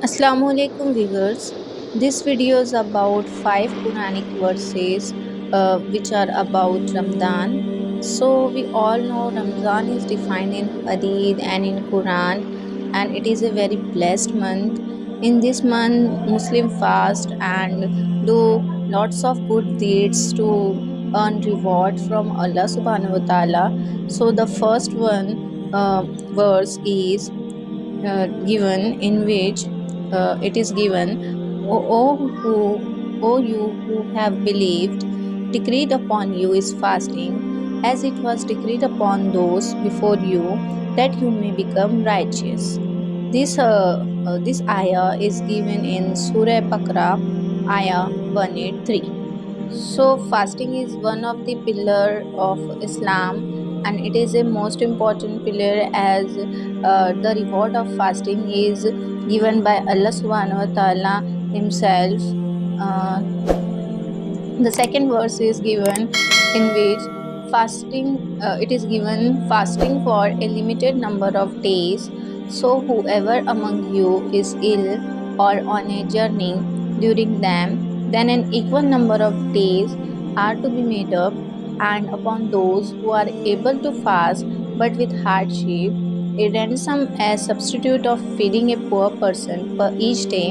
Assalamu alaikum viewers. This video is about 5 Quranic verses which are about Ramadan. So we all know Ramadan is defined in Hadith and in Quran, and it is a very blessed month. In this month Muslim fast and do lots of good deeds to earn reward from Allah subhanahu wa ta'ala. So the first one verse is given in which it is given, O you who have believed, decreed upon you is fasting, as it was decreed upon those before you, that you may become righteous. This ayah is given in Surah Baqarah, ayah 183. So fasting is one of the pillar of Islam, and it is a most important pillar as the reward of fasting is given by Allah subhanahu wa ta'ala himself. Uh, the second verse is given in which it is given fasting for a limited number of days. So whoever among you is ill or on a journey during them, then an equal number of days are to be made up, and upon those who are able to fast but with hardship, a ransom as substitute of feeding a poor person per each day,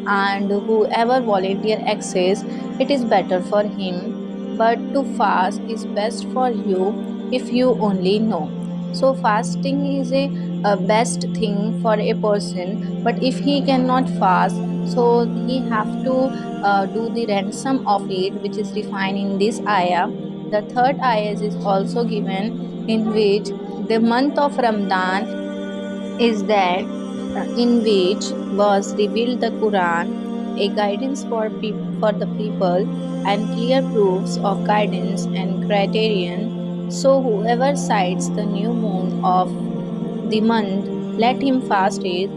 and whoever volunteer access, it is better for him, but to fast is best for you if you only know. So fasting is a best thing for a person, but if he cannot fast, so he have to do the ransom of it, which is defined in this ayah. The third ayah is also given, in which the month of Ramadan is that in which was revealed the Quran, a guidance for the people and clear proofs of guidance and criterion. So whoever sights the new moon of the month, let him fast it,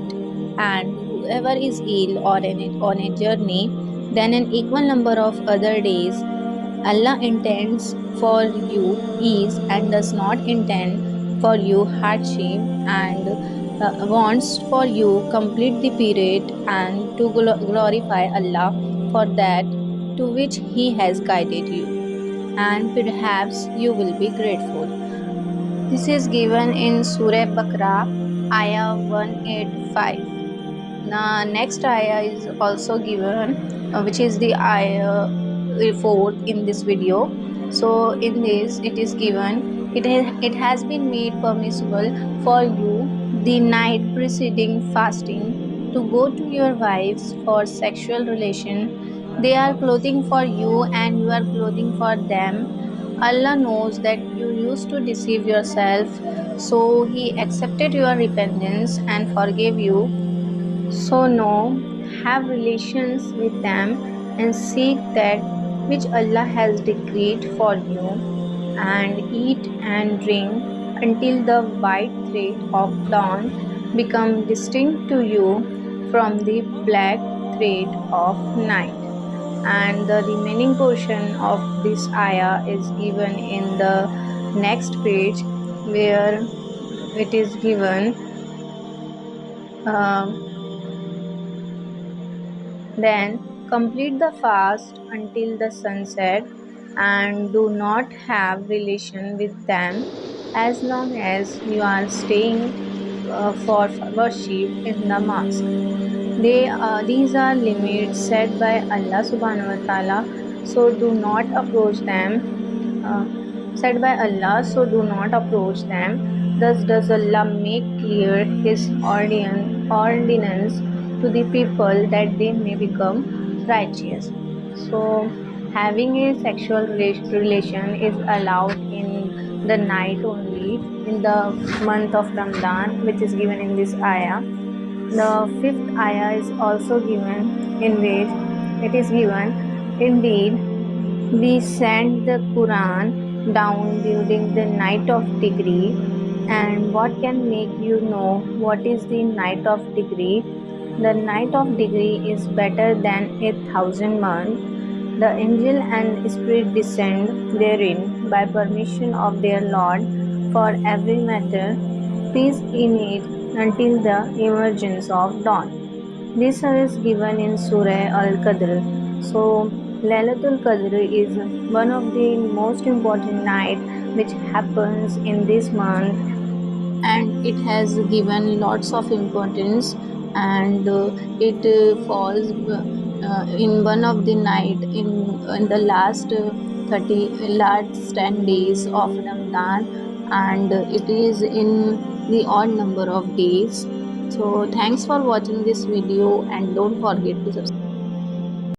and whoever is ill or on a journey, then an equal number of other days. Allah intends for you ease and does not intend for you hardship, and wants for you complete the period and to glorify Allah for that to which He has guided you, and perhaps you will be grateful. This is given in Surah Baqarah, ayah 185. The next ayah is also given, which is the ayah fourth in this video. So in this it is given, it has been made permissible for you the night preceding fasting to go to your wives for sexual relation. They are clothing for you and you are clothing for them. Allah knows that you used to deceive yourself, so He accepted your repentance and forgave you. So no, have relations with them and seek that which Allah has decreed for you, and eat and drink until the white thread of dawn become distinct to you from the black thread of night. And the remaining portion of this ayah is given in the next page, where it is given, then complete the fast until the sunset, and do not have relation with them as long as you are staying for worship in the mosque. These are limits set by Allah subhanahu wa ta'ala, so do not approach them. Uh, Said by Allah, so do not approach them. Thus does Allah make clear His ordinance to the people that they may become righteous. So, having a sexual relation is allowed in the night only in the month of Ramadan, which is given in this ayah. The fifth ayah is also given, in which it is given, indeed, we sent the Quran down during the night of degree, and what can make you know what is the night of degree? The night of degree is better than 1,000 months. The angel and spirit descend therein by permission of their Lord. for every matter, peace in it until the emergence of dawn. This is given in Surah Al-Qadr. So, Laylatul Qadr is one of the most important night which happens in this month, and it has given lots of importance, and it falls in one of the night in the last 30 last 10 days of Ramadan, and it is in the odd number of days. So thanks for watching this video, and don't forget to subscribe.